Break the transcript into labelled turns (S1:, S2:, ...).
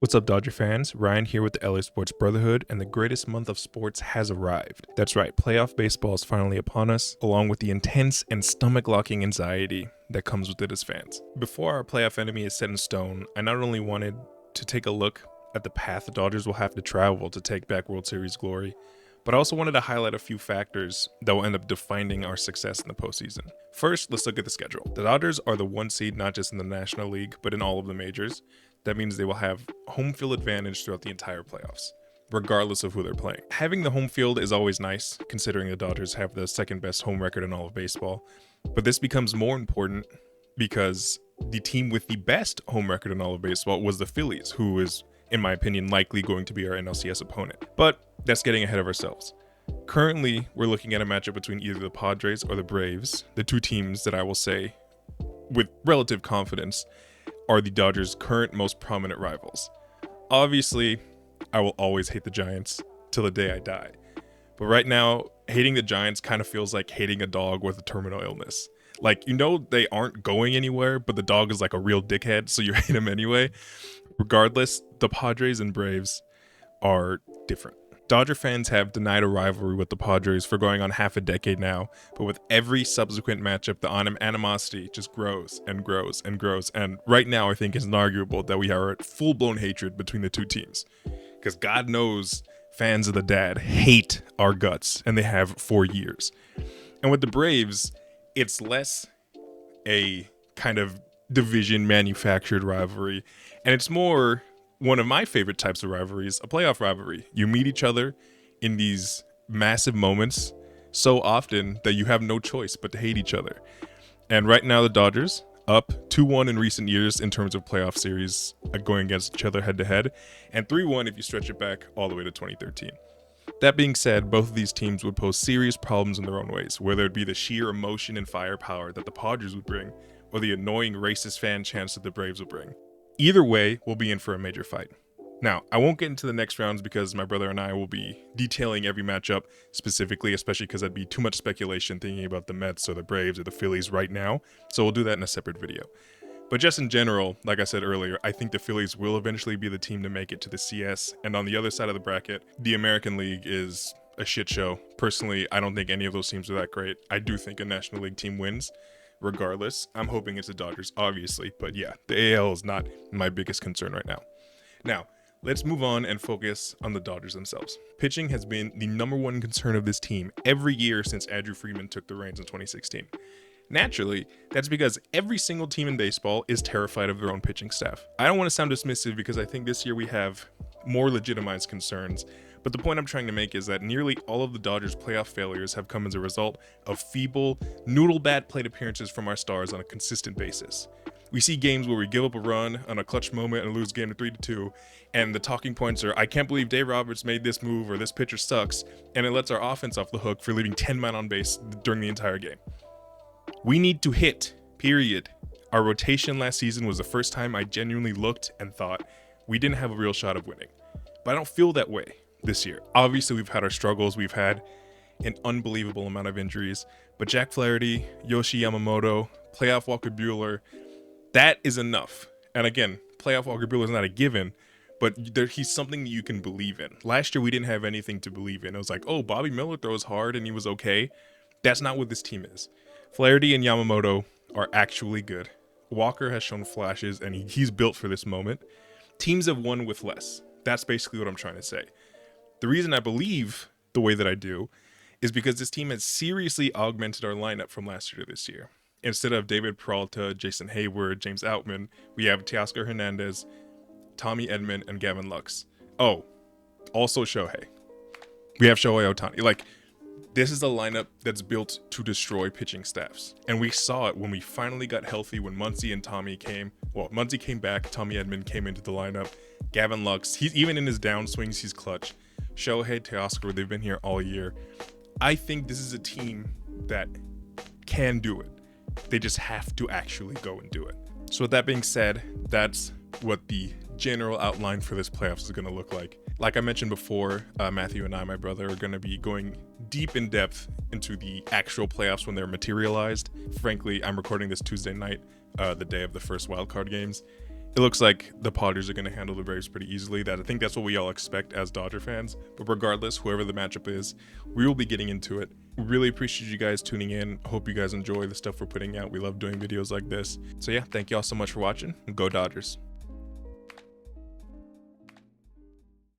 S1: What's up, Dodger fans? Ryan here with the LA Sports Brotherhood, and the greatest month of sports has arrived. That's right, playoff baseball is finally upon us, along with the intense and stomach-locking anxiety that comes with it as fans. Before our playoff enemy is set in stone, I not only wanted to take a look at the path the Dodgers will have to travel to take back World Series glory, but I also wanted to highlight a few factors that will end up defining our success in the postseason. First, let's look at the schedule. The Dodgers are the one seed not just in the National League, but in all of the majors. That means they will have home field advantage throughout the entire playoffs, regardless of who they're playing. Having the home field is always nice, considering the Dodgers have the second best home record in all of baseball. But this becomes more important because the team with the best home record in all of baseball was the Phillies, who is, in my opinion, likely going to be our NLCS opponent. But that's getting ahead of ourselves. Currently, we're looking at a matchup between either the Padres or the Braves, the two teams that I will say, with relative confidence, are the Dodgers' current most prominent rivals. Obviously, I will always hate the Giants till the day I die. But right now, hating the Giants kind of feels like hating a dog with a terminal illness. Like, you know they aren't going anywhere, but the dog is like a real dickhead, so you hate him anyway. Regardless, the Padres and Braves are different. Dodger fans have denied a rivalry with the Padres for going on half a decade now, but with every subsequent matchup, the animosity just grows and grows and grows. And right now, I think it's inarguable that we are at full-blown hatred between the two teams. Because God knows fans of the Dad hate our guts, and they have for years. And with the Braves, it's less a kind of division manufactured rivalry, and it's more one of my favorite types of rivalries, a playoff rivalry. You meet each other in these massive moments so often that you have no choice but to hate each other. And right now the Dodgers, up 2-1 in recent years in terms of playoff series going against each other head-to-head, and 3-1 if you stretch it back all the way to 2013. That being said, both of these teams would pose serious problems in their own ways, whether it be the sheer emotion and firepower that the Padres would bring, or the annoying racist fan chants that the Braves would bring. Either way, we'll be in for a major fight. Now, I won't get into the next rounds because my brother and I will be detailing every matchup specifically, especially because that'd be too much speculation thinking about the Mets or the Braves or the Phillies right now, so we'll do that in a separate video. But just in general, like I said earlier, I think the Phillies will eventually be the team to make it to the CS, and on the other side of the bracket, the American League is a shit show. Personally, I don't think any of those teams are that great. I do think a National League team wins. Regardless, I'm hoping it's the Dodgers, obviously, but yeah, the AL is not my biggest concern right now. Now, let's move on and focus on the Dodgers themselves. Pitching has been the number one concern of this team every year since Andrew Friedman took the reins in 2016. Naturally, that's because every single team in baseball is terrified of their own pitching staff. I don't want to sound dismissive because I think this year we have more legitimized concerns, but the point I'm trying to make is that nearly all of the Dodgers' playoff failures have come as a result of feeble, noodle-bat plate appearances from our stars on a consistent basis. We see games where we give up a run on a clutch moment and lose game to 3-2, and the talking points are, I can't believe Dave Roberts made this move, or this pitcher sucks, and it lets our offense off the hook for leaving 10 men on base during the entire game. We need to hit, period. Our rotation last season was the first time I genuinely looked and thought we didn't have a real shot of winning. But I don't feel that way this year. Obviously, we've had our struggles. We've had an unbelievable amount of injuries. But Jack Flaherty, Yoshi Yamamoto, playoff Walker Buehler, that is enough. And again, playoff Walker Buehler is not a given, but he's something that you can believe in. Last year, we didn't have anything to believe in. It was like, oh, Bobby Miller throws hard and he was okay. That's not what this team is. Flaherty and Yamamoto are actually good. Walker has shown flashes, and he's built for this moment. Teams have won with less. That's basically what I'm trying to say. The reason I believe the way that I do is because this team has seriously augmented our lineup from last year to this year. Instead of David Peralta, Jason Hayward, James Outman, we have Teoscar Hernandez, Tommy Edman, and Gavin Lux. Oh, also Shohei. We have Shohei Ohtani. Like, this is a lineup that's built to destroy pitching staffs. And we saw it when we finally got healthy when Muncy and Tommy came. Well, Muncy came back, Tommy Edman came into the lineup. Gavin Lux, he's even in his downswings, he's clutch. Shohei, Teoscar, they've been here all year. I think this is a team that can do it. They just have to actually go and do it. So with that being said, that's what the general outline for this playoffs is going to look like. Like I mentioned before, Matthew and I, my brother, are going to be going deep in depth into the actual playoffs when they're materialized. Frankly, I'm recording this Tuesday night, the day of the first wildcard games, It looks like the Padres are going to handle the Braves pretty easily. I think that's what we all expect as Dodger fans. But regardless, whoever the matchup is, we will be getting into it. We really appreciate you guys tuning in. Hope you guys enjoy the stuff we're putting out. We love doing videos like this. So yeah, thank you all so much for watching. Go Dodgers.